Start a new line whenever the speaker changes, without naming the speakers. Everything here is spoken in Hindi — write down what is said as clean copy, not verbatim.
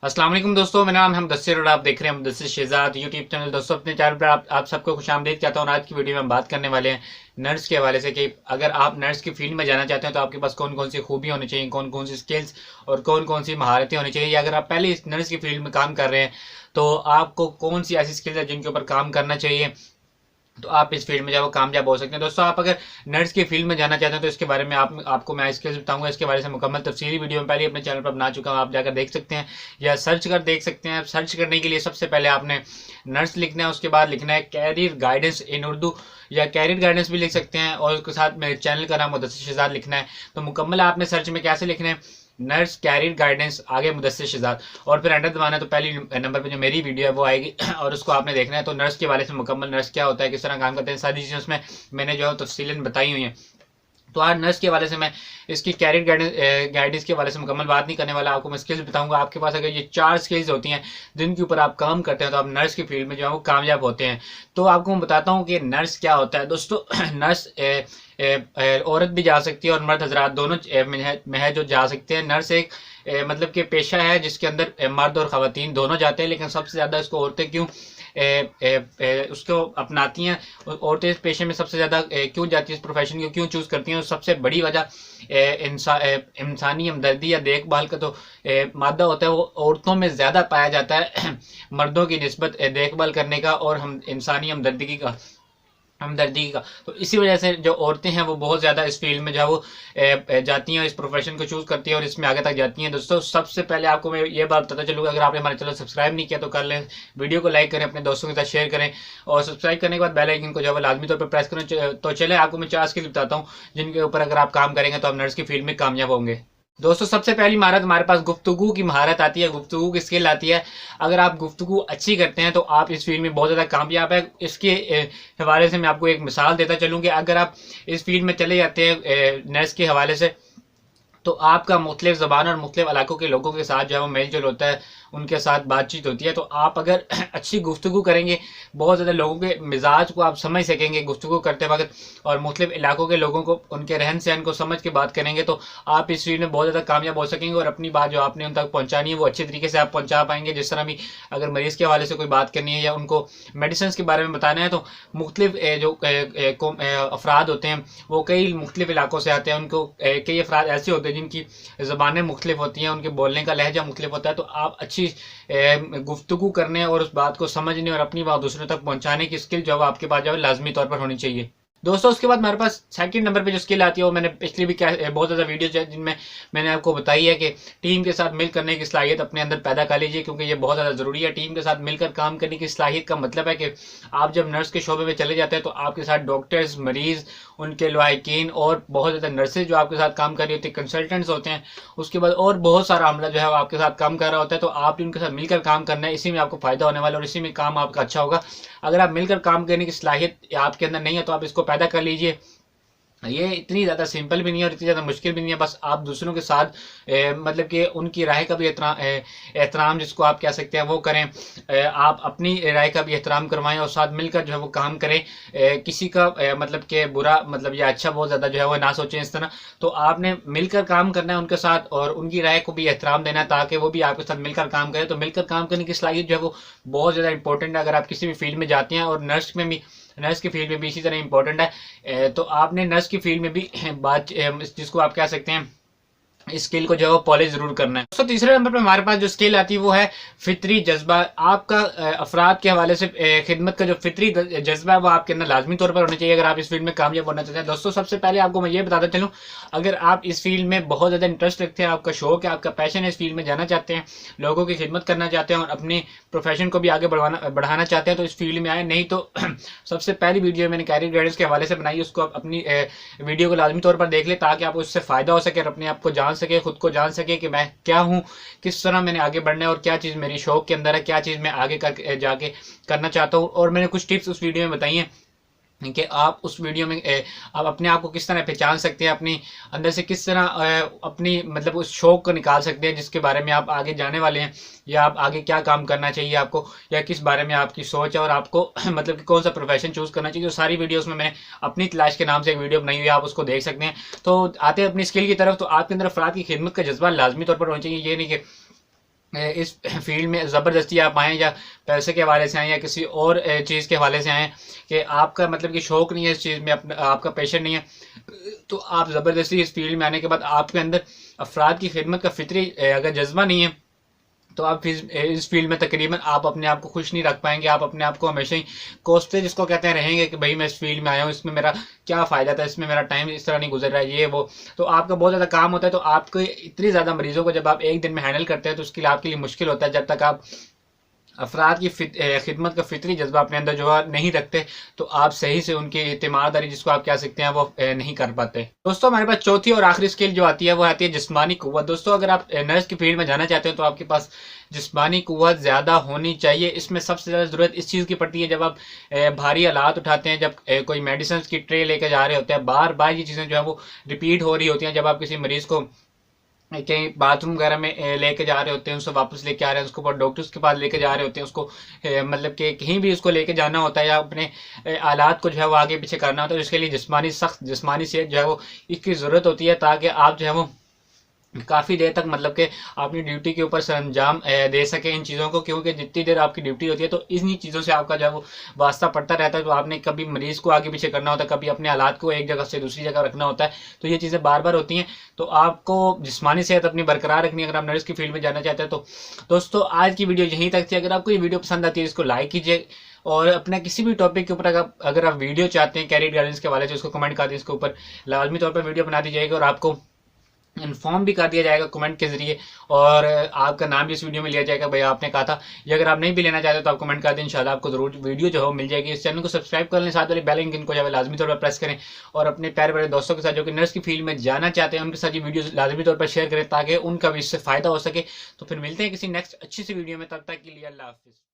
अस्सलाम वालेकुम दोस्तों, मेरा नाम है मुदस्सिर और आप देख रहे हैं मुदस्सिर शहजाद यूट्यूब चैनल। दोस्तों, अपने चैनल पर आप सबको खुशामदीद कहता हूँ। आज की वीडियो में हम बात करने वाले हैं नर्स के हवाले से कि अगर आप नर्स की फील्ड में जाना चाहते हैं तो आपके पास कौन कौन सी खूबी होनी चाहिए, कौन कौन सी स्किल्स और कौन कौन सी महारतें होनी चाहिए। या अगर आप पहले इस नर्स की फील्ड में काम कर रहे हैं तो आपको कौन सी ऐसी स्किल्स है जिनके ऊपर काम करना चाहिए, तो आप इस फील्ड में जो कामयाब हो सकते हैं। दोस्तों, आप अगर नर्स की फील्ड में जाना चाहते हैं तो इसके बारे में आपको मैं स्किल्स बताऊंगा। इसके बारे में मुकम्मल तफसीली वीडियो में पहले अपने चैनल पर बना चुका हूं, आप जाकर देख सकते हैं या सर्च कर देख सकते हैं। सर्च करने के लिए सबसे पहले आपने नर्स लिखना है, उसके बाद लिखना है कैरियर गाइडेंस इन उर्दू या कैरियर गाइडेंस भी लिख सकते हैं, और उसके साथ मेरे चैनल का नाम मुदस्सिर शहजाद लिखना है। तो मुकम्मल आपने सर्च में कैसे लिखना है, नर्स कैरियर गाइडेंस आगे मुदस्सिर शहजाद, और फिर एंटर दबाना है तो पहली नंबर पे जो मेरी वीडियो है वो आएगी और उसको आपने देखना है। तो नर्स के वाले से मुकम्मल नर्स क्या होता है, किस तरह काम करते हैं, सारी चीज़ें उसमें मैंने जो है तफसीलन बताई हुई हैं। तो आज नर्स के हवाले से मैं इसकी कैरियर गाइडेंस के हवाले से मुकम्मल बात नहीं करने वाला, आपको मैं स्किल्स बताऊंगा। आपके पास अगर ये 4 स्किल्स होती हैं जिनके ऊपर आप काम करते हैं तो आप नर्स की फील्ड में जो है वो कामयाब होते हैं। तो आपको मैं बताता हूँ कि नर्स क्या होता है। दोस्तों, नर्स औरत भी जा सकती है और मर्द हजरात दोनों में है जो जा सकते हैं। नर्स एक मतलब कि पेशा है जिसके अंदर मर्द और ख़वातीन दोनों जाते हैं, लेकिन सबसे ज़्यादा इसको औरतें क्यों उसको अपनाती हैं, औरतें इस पेशे में सबसे ज़्यादा क्यों जाती है, इस प्रोफेशन को क्यों चूज़ करती हैं। सबसे बड़ी वजह इंसानी हमदर्दी या देखभाल का तो मादा होता है वो औरतों में ज़्यादा पाया जाता है मर्दों की निस्बत देखभाल करने का और हम इंसानी हमदर्दी का। तो इसी वजह से जो औरतें हैं वो बहुत ज़्यादा इस फील्ड में जो है वो जाती हैं, इस प्रोफेशन को चूज़ करती हैं और इसमें आगे तक जाती हैं। दोस्तों, सबसे पहले आपको मैं ये बात बताता चलूँगा, अगर आपने हमारे चैनल सब्सक्राइब नहीं किया तो कर लें, वीडियो को लाइक करें, अपने दोस्तों के साथ शेयर करें और सब्सक्राइब करने के बाद बेल आइकन को जो है लाजमी तौर पर प्रेस करें। तो चले आपको मैं 4 स्किल बताता हूँ जिनके ऊपर अगर आप काम करेंगे तो आप नर्स की फील्ड में कामयाब होंगे। दोस्तों, सबसे पहली महारत हमारे पास गुफ्तगू की महारत आती है, गुफ्तगू की स्किल आती है। अगर आप गुफ्तगू अच्छी करते हैं तो आप इस फील्ड में बहुत ज़्यादा कामयाब है। इसके हवाले से मैं आपको एक मिसाल देता चलूँ कि अगर आप इस फील्ड में चले जाते हैं नर्स के हवाले से तो आपका मुख्तलिफ ज़बान और मुख्तलिफ इलाकों के लोगों के साथ जो है वो मेल जोल होता है, उनके साथ बातचीत होती है। तो आप अगर अच्छी गुफ्तगू करेंगे, बहुत ज़्यादा लोगों के मिजाज को आप समझ सकेंगे गुफ्तगू करते वक्त, और मुख्तलिफ इलाकों के लोगों को उनके रहन सहन को समझ के बात करेंगे तो आप इस फील्ड में बहुत ज़्यादा कामयाब हो सकेंगे और अपनी बात जो आपने उन तक पहुँचानी है वो अच्छे तरीके से आप पहुँचा पाएंगे। जिस तरह भी अगर मरीज़ के हवाले से कोई बात करनी है या उनको मेडिसिन के बारे में बताना है तो मुख्तलिफ जो अफराद होते हैं वो कई मुख्तलिफ इलाकों से आते हैं। उनको कई अफराद ऐसे होते हैं जिनकी ज़बानें मुख्तलिफ होती हैं, उनके बोलने का लहजा मुख्तलिफ होता है। तो आप अच्छी गुफ्तगू करने और उस बात को समझने और अपनी बात दूसरों तक पहुंचाने की स्किल जो है आपके पास जो है लाजमी तौर पर होनी चाहिए। दोस्तों, उसके बाद हमारे पास सेकंड नंबर पे जो स्किल आती है वो मैंने पिछली भी बहुत ज़्यादा वीडियोज है जिनमें मैंने आपको बताई है कि टीम के साथ मिल करने की सलाहियत अपने अंदर पैदा कर लीजिए, क्योंकि ये बहुत ज़्यादा ज़रूरी है। टीम के साथ मिलकर काम करने की सलाहियत का मतलब है कि आप जब नर्स के शोबे में चले जाते हैं तो आपके साथ डॉक्टर्स, मरीज़, उनके लवाहिकीन और बहुत ज़्यादा नर्सेज जो आपके साथ काम कर रही होती है, कंसल्टेंट्स होते हैं, उसके बाद और बहुत सारा अमला जो है वो आपके साथ काम कर रहा होता है। तो आप उनके साथ मिलकर काम करना है, इसी में आपको फ़ायदा होने वाला है और इसी में काम आपका अच्छा होगा। अगर आप मिलकर काम करने की सलाहियत आपके अंदर नहीं है तो आप इसको पैदा कर लीजिए। ये इतनी ज़्यादा सिंपल भी नहीं है और इतनी ज़्यादा मुश्किल भी नहीं है, बस आप दूसरों के साथ मतलब कि उनकी राय का भी एहतराम जिसको आप कह सकते हैं वो करें। आप अपनी राय का भी एहतराम करवाएं और साथ मिलकर जो है वो काम करें। किसी का मतलब कि बुरा मतलब या अच्छा बहुत ज़्यादा जो है वो ना सोचें इस तरह। तो आपने मिलकर काम करना है उनके साथ और उनकी राय को भी एहतराम देना है ताकि वो भी आपके साथ मिलकर काम करें। तो मिलकर काम करने की सलाहियत जो है वो बहुत ज़्यादा इंपॉर्टेंट है अगर आप किसी भी फील्ड में जाते हैं, और नर्स की फील्ड में भी इसी तरह इंपॉर्टेंट है। तो आपने नर्स की फील्ड में भी बात जिसको आप कह सकते हैं स्किल को जो है वो पॉलिश जरूर करना है। दोस्तों, तीसरे नंबर पर हमारे पास जो स्किल आती है वो है फितरी जज्बा। आपका अफराद के हवाले से खिदमत का जो फितरी जज्बा है वो आपके अंदर लाजमी तौर पर होना चाहिए अगर आप इस फील्ड में कामयाब होना चाहते हैं। दोस्तों, सबसे पहले आपको मैं ये बताता चलूँ, अगर आप इस फील्ड में बहुत ज़्यादा इंटरेस्ट रखते हैं, आपका शौक है, आपका पैशन है, इस फील्ड में जाना चाहते हैं, लोगों की खिदमत करना चाहते हैं और अपने प्रोफेशन को भी आगे बढ़ाना चाहते हैं तो इस फील्ड में आए। नहीं तो सबसे पहली वीडियो मैंने कैरियर गाइडेंस के हवाले से बनाई, उसको आप अपनी वीडियो को लाजमी तौर पर देख ले ताकि आपको उससे फ़ायदा हो सके और अपने आप को जान सके, खुद को जान सके कि मैं क्या हूँ, किस तरह मैंने आगे बढ़ना है और क्या चीज़ मेरी शौक के अंदर है, क्या चीज़ मैं आगे कर जाके करना चाहता हूँ। और मैंने कुछ टिप्स उस वीडियो में बताई हैं कि आप उस वीडियो में आप अपने आप को किस तरह पहचान सकते हैं, अपनी अंदर से किस तरह अपनी मतलब उस शौक को निकाल सकते हैं जिसके बारे में आप आगे जाने वाले हैं, या आप आगे क्या काम करना चाहिए आपको, या किस बारे में आपकी सोच है और आपको मतलब कि कौन सा प्रोफेशन चूज़ करना चाहिए। तो सारी वीडियोस में मैंने अपनी तलाश के नाम से एक वीडियो बनाई हुई है, आप उसको देख सकते हैं। तो आते हैं अपनी स्किल की तरफ। तो आपके अंदर अफराद की खिदमत का जज्बा लाजमी तौर पर होना चाहिए। ये नहीं कि इस फील्ड में ज़बरदस्ती आप आएँ या पैसे के हवाले से आएँ या किसी और चीज़ के हवाले से आएँ कि आपका मतलब कि शौक़ नहीं है इस चीज़ में, अपना आपका पैशन नहीं है, तो आप ज़बरदस्ती इस फील्ड में आने के बाद आपके अंदर अफ़राद की खिदमत का फ़ितरी अगर जज्बा नहीं है, तो आप इस फील्ड में तकरीबन आप अपने आप को खुश नहीं रख पाएंगे। आप अपने आप को हमेशा ही कोसते जिसको कहते हैं रहेंगे कि भाई मैं इस फील्ड में आया हूँ, इसमें मेरा क्या फ़ायदा था, इसमें मेरा टाइम इस तरह नहीं गुजर रहा है, ये वो। तो आपका बहुत ज़्यादा काम होता है, तो आपको इतनी ज़्यादा मरीज़ों को जब आप एक दिन में हैंडल करते हैं तो उसके लिए आपके लिए मुश्किल होता है। जब तक आप अफराद की खिदमत का फितरी जज्बा अपने अंदर जो है नहीं रखते, तो आप सही से उनकी ईमानदारी जिसको आप कह सकते हैं वो नहीं कर पाते। दोस्तों हमारे पास चौथी और आखिरी स्किल जो आती है वो आती है जिस्मानी कुव्वत। दोस्तों अगर आप नर्स की फील्ड में जाना चाहते हो तो आपके पास जिस्मानी कुव्वत ज़्यादा होनी चाहिए। इसमें सबसे ज़्यादा ज़रूरत इस चीज़ की पड़ती है जब आप भारी आलात उठाते हैं, जब कोई मेडिसिन की ट्रे लेकर जा रहे होते हैं, बार बार ये चीज़ें जो है वो रिपीट हो रही होती हैं। जब आप किसी मरीज़ को कहीं बाथरूम वगैरह में लेके जा रहे होते हैं, उसको वापस लेके आ रहे हैं, उसको ऊपर डॉक्टर्स के पास लेके जा रहे होते हैं, उसको मतलब कि कहीं भी उसको लेके जाना होता है या अपने आलात को जो है वो आगे पीछे करना होता है, तो इसके लिए सख्त जिस्मानी सेहत जो है वो इसकी ज़रूरत होती है, ताकि आप जो है वो काफ़ी देर तक मतलब कि अपनी ड्यूटी के ऊपर सरअंजाम दे सकें इन चीज़ों को। क्योंकि जितनी देर आपकी ड्यूटी होती है तो इन्हीं चीज़ों से आपका जो है वो वास्ता पड़ता रहता है। तो आपने कभी मरीज़ को आगे पीछे करना होता है, कभी अपने हालात को एक जगह से दूसरी जगह रखना होता है, तो ये चीज़ें बार बार होती हैं। तो आपको जिस्मानी सेहत अपनी बरकरार रखनी है अगर आप नर्स की फील्ड में जाना चाहते हैं। तो दोस्तों आज की वीडियो यहीं तक थी। अगर आपको ये वीडियो पसंद आती है इसको लाइक कीजिए, और अपना किसी भी टॉपिक के ऊपर अगर आप वीडियो चाहते हैं कैरियर गाइडेंस के हवाले से, उसको कमेंट कर दीजिए, इसके ऊपर लाजमी तौर पर वीडियो बना दी जाएगी और आपको इन्फॉर्म भी कर दिया जाएगा कमेंट के जरिए, और आपका नाम भी इस वीडियो में लिया जाएगा, भाई आपने कहा था। ये अगर आप नहीं भी लेना चाहते तो आप कमेंट कर दें, इंशाल्लाह आपको जरूर वीडियो जो है मिल जाएगी। इस चैनल को सब्सक्राइब कर लें, साथ वाले बेल आइकन को जो है लाजमी तौर पर प्रेस करें, और अपने प्यारे बड़े दोस्तों के साथ जो कि नर्स की फील्ड में जाना चाहते हैं उनके साथ ये वीडियो लाजमी तौर पर शेयर करें ताकि उनका भी इससे फ़ायदा हो सके। तो फिर मिलते हैं किसी नेक्स्ट अच्छी सी वीडियो में, तब तक के लिए अल्लाह हाफिज़।